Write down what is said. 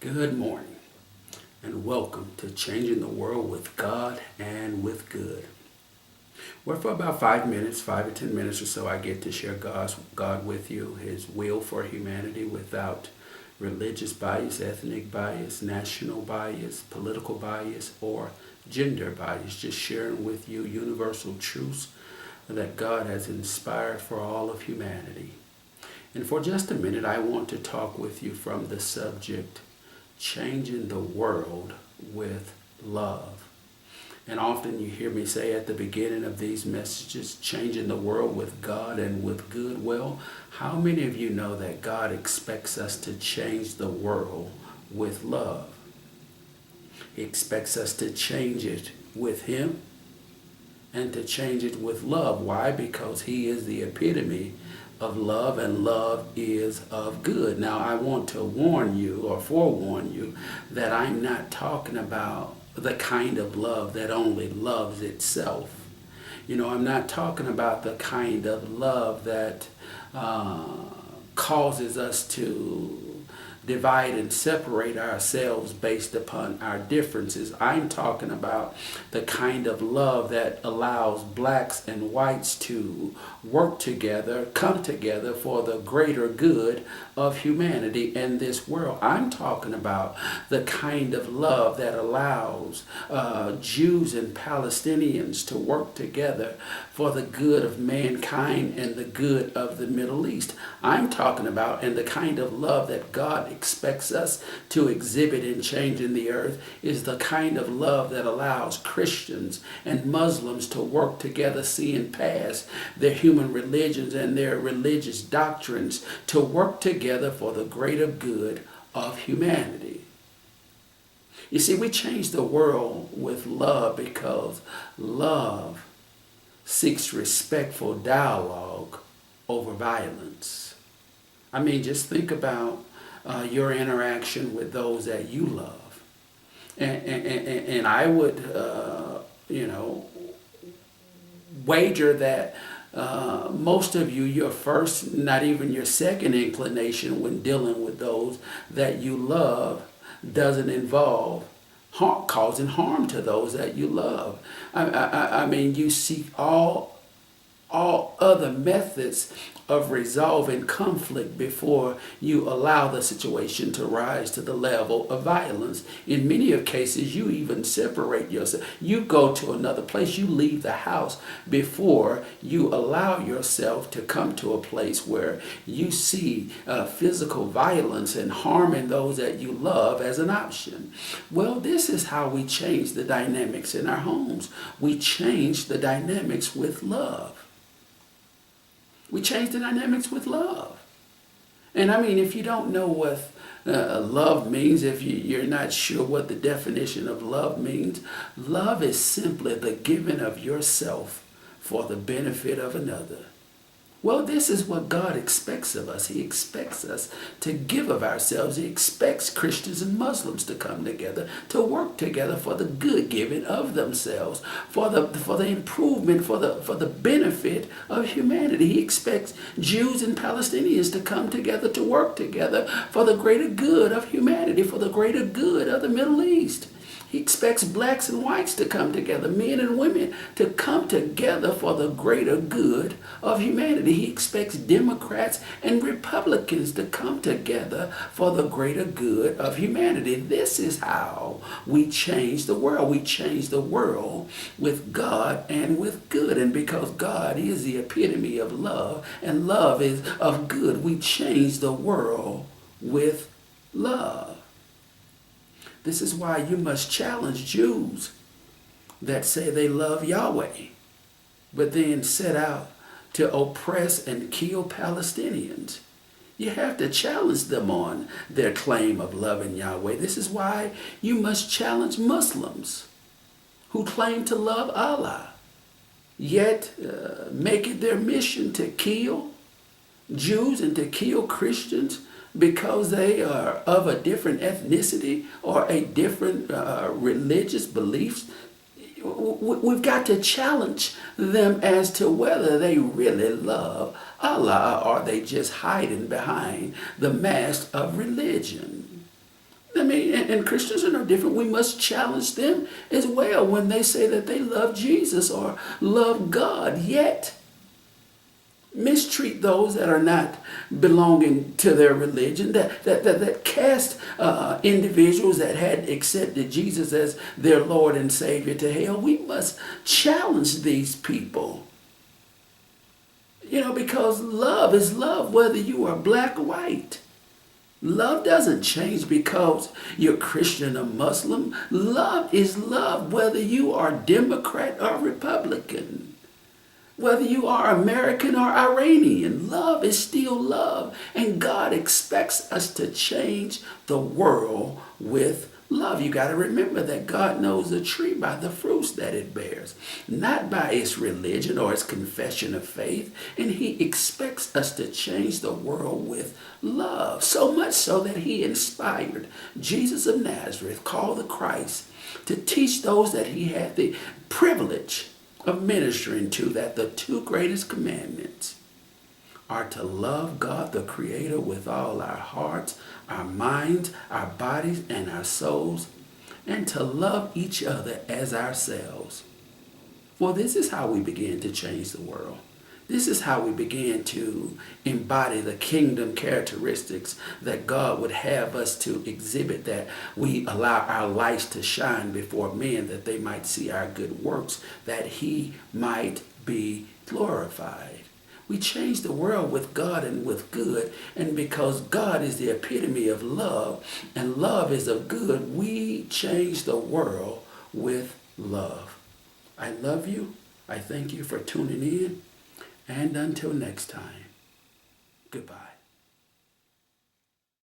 Good morning and welcome to Changing the World with God and with Good. Where for about 5 minutes, 5 to 10 minutes or so, I get to share God with you, His will for humanity without religious bias, ethnic bias, national bias, political bias, or gender bias. Just sharing with you universal truths that God has inspired for all of humanity. And for just a minute, I want to talk with you from the subject changing the world with love. And often you hear me say at the beginning of these messages, changing the world with God and with good. Well, how many of you know that God expects us to change the world with love? He expects us to change it with Him and to change it with love. Why? Because He is the epitome of love, and love is of good. Now, I want to warn you or forewarn you that I'm not talking about the kind of love that only loves itself. I'm not talking about the kind of love that causes us to divide and separate ourselves based upon our differences. I'm talking about the kind of love that allows blacks and whites to work together, come together for the greater good of humanity in this world. I'm talking about the kind of love that allows Jews and Palestinians to work together for the good of mankind and the good of the Middle East. I'm talking about, and the kind of love that God expects us to exhibit in changing the earth is the kind of love that allows Christians and Muslims to work together, seeing past their human religions and their religious doctrines, to work together for the greater good of humanity. You see, we change the world with love because love seeks respectful dialogue over violence. I mean, just think about your interaction with those that you love. And I would, wager that most of you, your first, not even your second inclination when dealing with those that you love doesn't involve causing harm to those that you love. I mean, you seek all other methods of resolving conflict before you allow the situation to rise to the level of violence. In many of cases, you even separate yourself. You go to another place. You leave the house before you allow yourself to come to a place where you see physical violence and harming those that you love as an option. Well, this is how we change the dynamics in our homes. We change the dynamics with love. We change the dynamics with love. And I mean, if you don't know what love means, if you're not sure what the definition of love means, love is simply the giving of yourself for the benefit of another. Well, this is what God expects of us. He expects us to give of ourselves. He expects Christians and Muslims to come together, to work together for the good giving of themselves, for the improvement, for the benefit of humanity. He expects Jews and Palestinians to come together, to work together for the greater good of humanity, for the greater good of the Middle East. He expects blacks and whites to come together, men and women to come together for the greater good of humanity. He expects Democrats and Republicans to come together for the greater good of humanity. This is how we change the world. We change the world with God and with good. And because God is the epitome of love and love is of good, we change the world with love. This is why you must challenge Jews that say they love Yahweh, but then set out to oppress and kill Palestinians. You have to challenge them on their claim of loving Yahweh. This is why you must challenge Muslims who claim to love Allah, yet make it their mission to kill Jews and to kill Christians because they are of a different ethnicity or a different religious beliefs. We've got to challenge them as to whether they really love Allah or are they just hiding behind the mask of religion. I mean, and Christians are no different. We must challenge them as well when they say that they love Jesus or love God, yet mistreat those that are not belonging to their religion, that cast individuals that had accepted Jesus as their Lord and Savior to hell. We must challenge these people. Because love is love whether you are black or white. Love doesn't change because you're Christian or Muslim. Love is love whether you are Democrat or Republican. Whether you are American or Iranian, love is still love. And God expects us to change the world with love. You got to remember that God knows a tree by the fruits that it bears, not by its religion or its confession of faith. And he expects us to change the world with love. So much so that he inspired Jesus of Nazareth, called the Christ, to teach those that he had the privilege of ministering to, that the two greatest commandments are to love God the Creator with all our hearts, our minds, our bodies, and our souls, and to love each other as ourselves. Well, this is how we begin to change the world. This is how we begin to embody the kingdom characteristics that God would have us to exhibit, that we allow our lights to shine before men, that they might see our good works, that he might be glorified. We change the world with God and with good, and because God is the epitome of love, and love is of good, we change the world with love. I love you. I thank you for tuning in. And until next time, goodbye.